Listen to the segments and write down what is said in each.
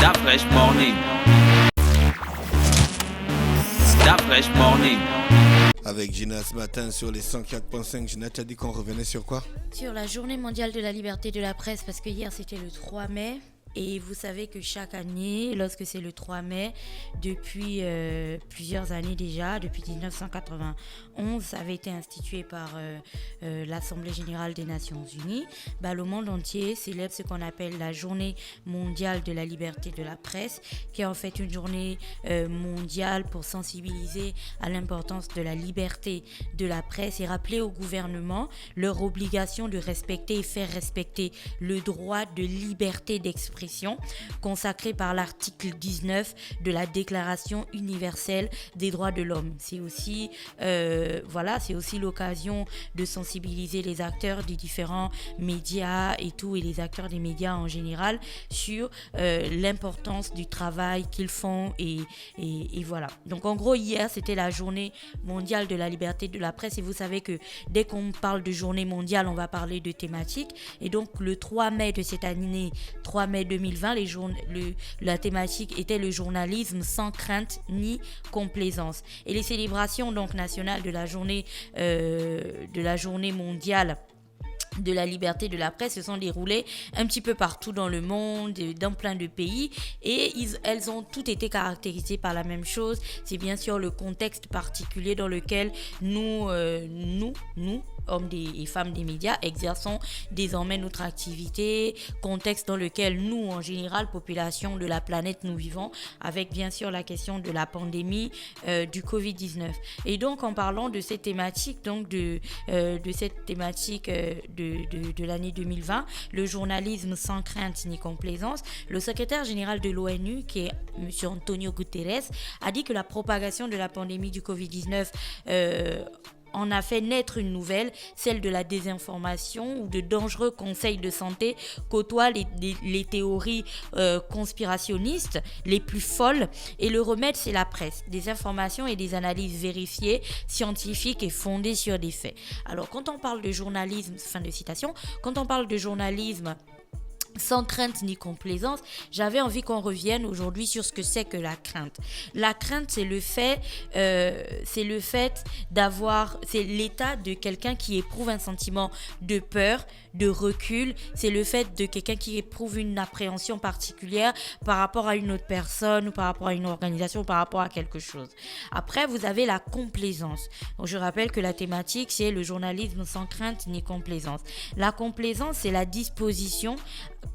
Da Fresh Morning. Da Fresh Morning. Avec Gina ce matin sur les 104.5. Gina, tu as dit qu'on revenait sur quoi? Sur la journée mondiale de la liberté de la presse, parce que hier c'était le 3 mai. Et vous savez que chaque année, lorsque c'est le 3 mai, depuis plusieurs années déjà, depuis 1991, ça avait été institué par l'Assemblée générale des Nations Unies. Le monde entier célèbre ce qu'on appelle la journée mondiale de la liberté de la presse, qui est en fait une journée mondiale pour sensibiliser à l'importance de la liberté de la presse et rappeler au gouvernement leur obligation de respecter et faire respecter le droit de liberté d'expression consacré par l'article 19 de la Déclaration universelle des droits de l'homme. C'est aussi l'occasion de sensibiliser les acteurs des différents médias et les acteurs des médias en général sur l'importance du travail qu'ils font et voilà. Donc en gros, hier, c'était la journée mondiale de la liberté de la presse et vous savez que dès qu'on parle de journée mondiale, on va parler de thématiques et donc le 3 mai de cette année, 3 mai 2020, la thématique était le journalisme sans crainte ni complaisance. Et les célébrations donc nationales de la journée mondiale de la liberté de la presse se sont déroulées un petit peu partout dans le monde, dans plein de pays et elles ont toutes été caractérisées par la même chose. C'est bien sûr le contexte particulier dans lequel nous, hommes et femmes des médias, exerçons désormais notre activité, contexte dans lequel nous, en général, population de la planète, nous vivons, avec bien sûr la question de la pandémie du Covid-19. Et donc, en parlant de cette thématique, de l'année 2020, le journalisme sans crainte ni complaisance, le secrétaire général de l'ONU, qui est M. Antonio Guterres, a dit que la propagation de la pandémie du Covid-19 en a fait naître une nouvelle, celle de la désinformation ou de dangereux conseils de santé côtoient les théories conspirationnistes les plus folles et le remède c'est la presse, des informations et des analyses vérifiées, scientifiques et fondées sur des faits. Alors quand on parle de journalisme, fin de citation, quand on parle de journalisme sans crainte ni complaisance, j'avais envie qu'on revienne aujourd'hui sur ce que c'est que la crainte. La crainte, c'est l'état de quelqu'un qui éprouve un sentiment de peur, de recul. C'est le fait de quelqu'un qui éprouve une appréhension particulière par rapport à une autre personne ou par rapport à une organisation ou par rapport à quelque chose. Après, vous avez la complaisance. Donc, je rappelle que la thématique, c'est le journalisme sans crainte ni complaisance. La complaisance, c'est la disposition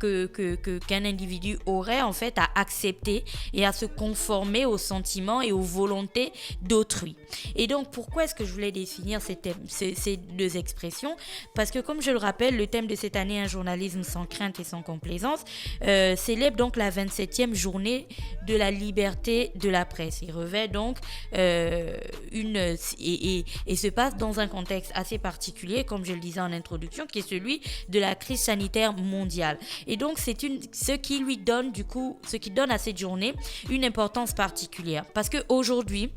qu'un individu aurait en fait à accepter et à se conformer aux sentiments et aux volontés d'autrui. Et donc pourquoi est-ce que je voulais définir ces deux expressions? Parce que comme je le rappelle, le thème de cette année, un journalisme sans crainte et sans complaisance, célèbre donc la 27e journée de la liberté de la presse. Il revêt donc et se passe dans un contexte assez particulier, comme je le disais en introduction, qui est celui de la crise sanitaire mondiale. Et donc, c'est ce qui donne à cette journée une importance particulière. Parce qu'aujourd'hui,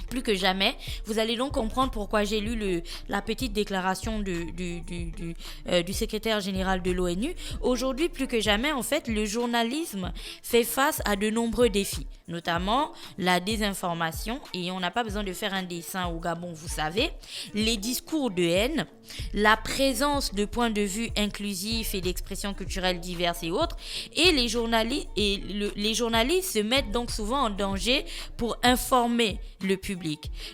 plus que jamais, vous allez donc comprendre pourquoi j'ai lu la petite déclaration du secrétaire général de l'ONU. Aujourd'hui, plus que jamais, en fait, le journalisme fait face à de nombreux défis, notamment la désinformation, et on n'a pas besoin de faire un dessin au Gabon, vous savez, les discours de haine, la présence de points de vue inclusifs et d'expressions culturelles diverses et autres, et les journalistes se mettent donc souvent en danger pour informer le public.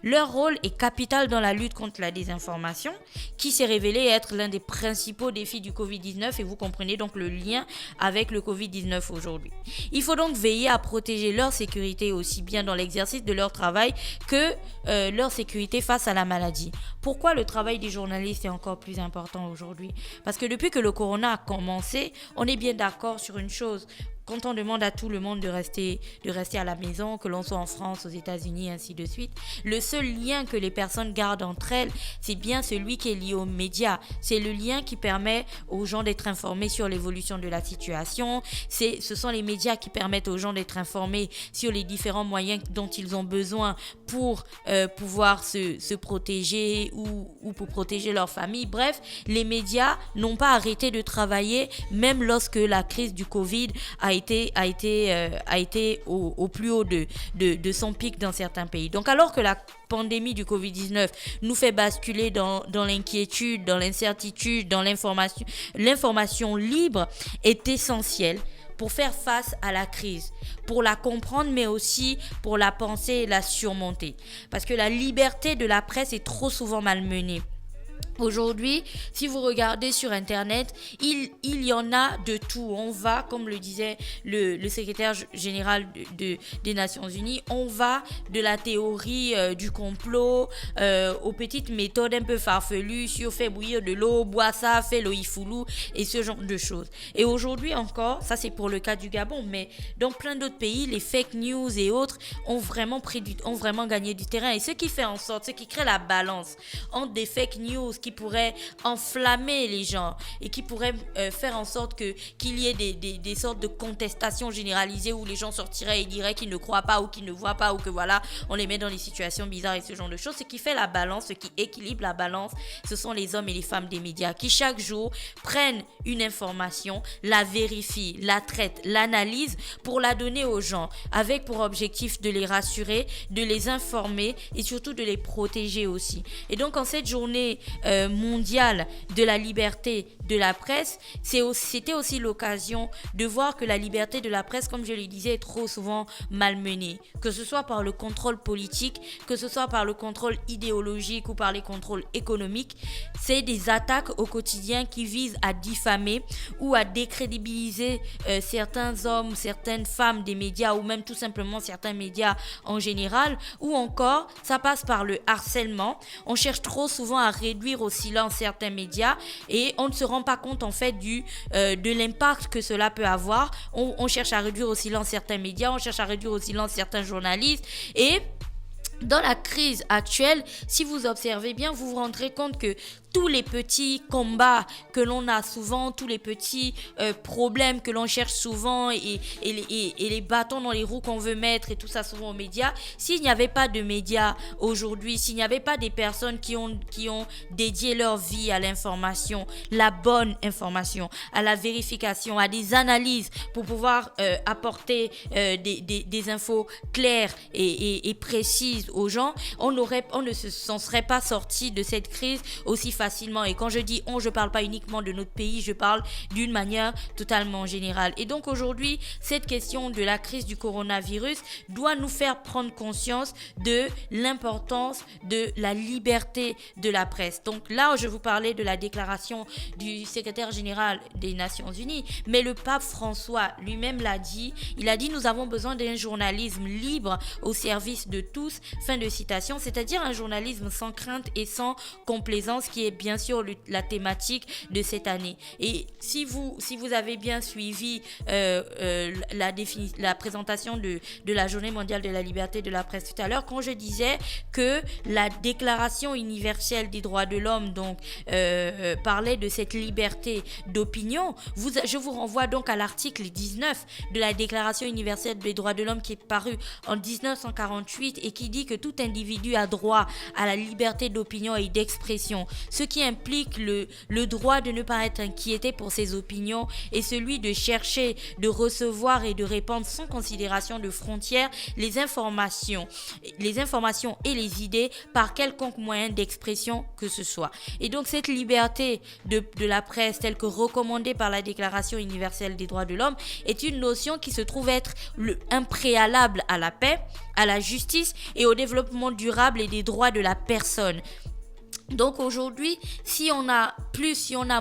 Leur rôle est capital dans la lutte contre la désinformation, qui s'est révélé être l'un des principaux défis du Covid-19, et vous comprenez donc le lien avec le Covid-19 aujourd'hui. Il faut donc veiller à protéger leur sécurité aussi bien dans l'exercice de leur travail que leur sécurité face à la maladie. Pourquoi le travail des journalistes est encore plus important aujourd'hui? Parce que depuis que le corona a commencé, on est bien d'accord sur une chose. Quand on demande à tout le monde de rester à la maison, que l'on soit en France, aux États-Unis, ainsi de suite, le seul lien que les personnes gardent entre elles, c'est bien celui qui est lié aux médias. C'est le lien qui permet aux gens d'être informés sur l'évolution de la situation. Ce sont les médias qui permettent aux gens d'être informés sur les différents moyens dont ils ont besoin pour pouvoir se protéger ou pour protéger leur famille. Bref, les médias n'ont pas arrêté de travailler, même lorsque la crise du Covid a été au plus haut de son pic dans certains pays. Donc alors que la pandémie du Covid-19 nous fait basculer dans l'inquiétude, dans l'incertitude, dans l'information libre est essentielle pour faire face à la crise, pour la comprendre, mais aussi pour la penser et la surmonter. Parce que la liberté de la presse est trop souvent malmenée. Aujourd'hui, si vous regardez sur Internet, il y en a de tout. On va, comme le disait le secrétaire général des Nations Unies, on va de la théorie du complot aux petites méthodes un peu farfelues sur fait bouillir de l'eau, bois ça, fait l'oïfoulou et ce genre de choses. Et aujourd'hui encore, ça c'est pour le cas du Gabon, mais dans plein d'autres pays, les fake news et autres ont vraiment gagné du terrain. Et ce qui crée la balance entre des fake news qui pourraient enflammer les gens et qui pourraient faire en sorte qu'il y ait des sortes de contestations généralisées où les gens sortiraient et diraient qu'ils ne croient pas ou qu'ils ne voient pas ou que voilà, on les met dans des situations bizarres et ce genre de choses. Ce qui fait la balance, ce qui équilibre la balance, ce sont les hommes et les femmes des médias qui chaque jour prennent une information, la vérifient, la traitent, l'analysent pour la donner aux gens avec pour objectif de les rassurer, de les informer et surtout de les protéger aussi. Et donc en cette journée mondiale de la liberté de la presse, c'était aussi l'occasion de voir que la liberté de la presse, comme je le disais, est trop souvent malmenée, que ce soit par le contrôle politique, que ce soit par le contrôle idéologique ou par les contrôles économiques. C'est des attaques au quotidien qui visent à diffamer ou à décrédibiliser certains hommes, certaines femmes des médias ou même tout simplement certains médias en général, ou encore ça passe par le harcèlement. On cherche trop souvent à réduire au silence certains médias et on ne se rend pas compte en fait de l'impact que cela peut avoir. On cherche à réduire au silence certains médias, on cherche à réduire au silence certains journalistes et dans la crise actuelle, si vous observez bien, vous vous rendrez compte que tous les petits combats que l'on a souvent, tous les petits problèmes que l'on cherche souvent et les bâtons dans les roues qu'on veut mettre et tout ça souvent aux médias, s'il n'y avait pas de médias aujourd'hui, s'il n'y avait pas des personnes qui ont dédié leur vie à l'information, la bonne information, à la vérification, à des analyses pour pouvoir apporter des infos claires et précises aux gens, on ne s'en serait pas sorti de cette crise aussi facilement. Et quand je dis je parle pas uniquement de notre pays, je parle d'une manière totalement générale. Et donc aujourd'hui, cette question de la crise du coronavirus doit nous faire prendre conscience de l'importance de la liberté de la presse. Donc là, je vous parlais de la déclaration du secrétaire général des Nations Unies, mais le pape François lui-même l'a dit. Il a dit: nous avons besoin d'un journalisme libre au service de tous. Fin de citation, c'est-à-dire un journalisme sans crainte et sans complaisance, qui est bien sûr la thématique de cette année. Et si vous avez bien suivi la présentation de la Journée mondiale de la liberté de la presse tout à l'heure, quand je disais que la Déclaration universelle des droits de l'homme parlait de cette liberté d'opinion, je vous renvoie donc à l'article 19 de la Déclaration universelle des droits de l'homme qui est paru en 1948 et qui dit que tout individu a droit à la liberté d'opinion et d'expression, ce qui implique le droit de ne pas être inquiété pour ses opinions et celui de chercher, de recevoir et de répandre sans considération de frontières les informations et les idées par quelconque moyen d'expression que ce soit. Et donc cette liberté de la presse telle que recommandée par la Déclaration universelle des droits de l'homme est une notion qui se trouve être un préalable à la paix, à la justice et au développement durable et des droits de la personne. Donc aujourd'hui, si on a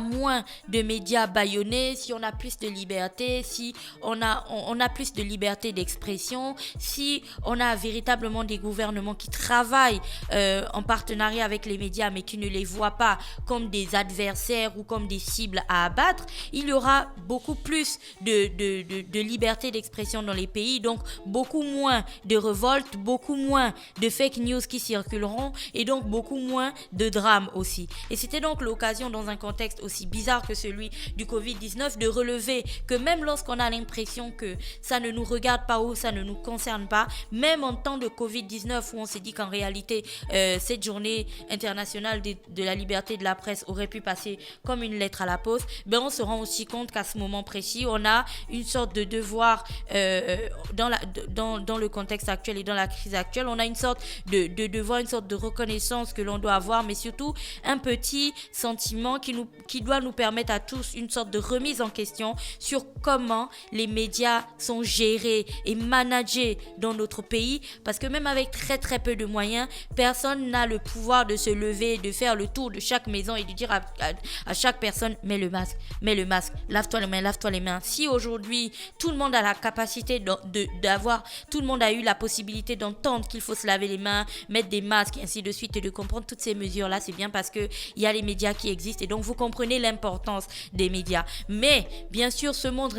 moins de médias bâillonnés, si on a plus de liberté, si on a plus de liberté d'expression, si on a véritablement des gouvernements qui travaillent en partenariat avec les médias mais qui ne les voient pas comme des adversaires ou comme des cibles à abattre, il y aura beaucoup plus de liberté d'expression dans les pays, donc beaucoup moins de révoltes, beaucoup moins de fake news qui circuleront et donc beaucoup moins de drame aussi. Et c'était donc l'occasion, dans un contexte aussi bizarre que celui du Covid-19, de relever que même lorsqu'on a l'impression que ça ne nous regarde pas ou ça ne nous concerne pas, même en temps de Covid-19 où on s'est dit qu'en réalité cette journée internationale de la liberté de la presse aurait pu passer comme une lettre à la poste, ben on se rend aussi compte qu'à ce moment précis, on a une sorte de devoir dans le contexte actuel et dans la crise actuelle, on a une sorte de devoir, une sorte de reconnaissance que l'on doit avoir, mais surtout un petit sentiment qui doit nous permettre à tous une sorte de remise en question sur comment les médias sont gérés et managés dans notre pays, parce que même avec très très peu de moyens, personne n'a le pouvoir de se lever, de faire le tour de chaque maison et de dire à chaque personne mets le masque, lave-toi les mains. Si aujourd'hui tout le monde a la capacité tout le monde a eu la possibilité d'entendre qu'il faut se laver les mains, mettre des masques et ainsi de suite, et de comprendre toutes ces mesures là, c'est bien parce que il y a les médias qui existent, et donc vous comprenez l'importance des médias. Mais bien sûr, ce monde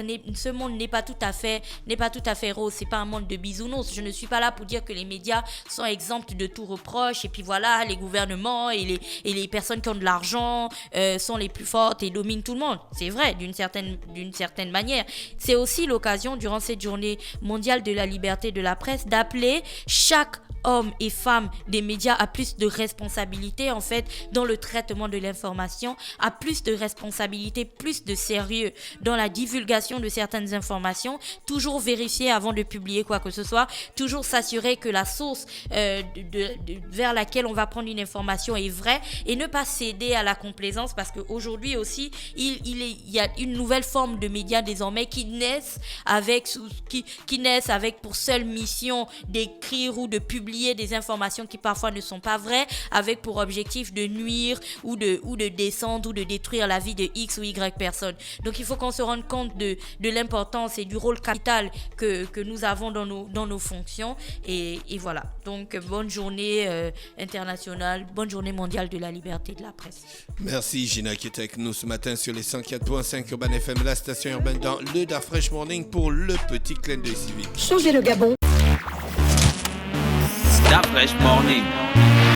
n'est pas tout à fait rose, c'est pas un monde de bisounours. Je ne suis pas là pour dire que les médias sont exempts de tout reproche et puis voilà, les gouvernements et les personnes qui ont de l'argent sont les plus fortes et dominent tout le monde. C'est vrai d'une certaine manière. C'est aussi l'occasion durant cette journée mondiale de la liberté de la presse d'appeler chaque hommes et femmes des médias à plus de responsabilité en fait dans le traitement de l'information, à plus de responsabilité, plus de sérieux dans la divulgation de certaines informations, toujours vérifier avant de publier quoi que ce soit, toujours s'assurer que la source vers laquelle on va prendre une information est vraie et ne pas céder à la complaisance, parce qu'aujourd'hui aussi il y a une nouvelle forme de médias désormais qui naissent avec pour seule mission d'écrire ou de publier des informations qui parfois ne sont pas vraies, avec pour objectif de nuire ou de descendre ou de détruire la vie de X ou Y personnes. Donc il faut qu'on se rende compte de l'importance et du rôle capital que nous avons dans nos fonctions, et voilà. Donc bonne journée internationale, bonne journée mondiale de la liberté de la presse. Merci Gina qui était avec nous ce matin sur les 104.5 Urban FM, la station urbaine, dans le Da Fresh Morning pour le petit clin d'œil civique. Changer le Gabon. Da Fresh Morning.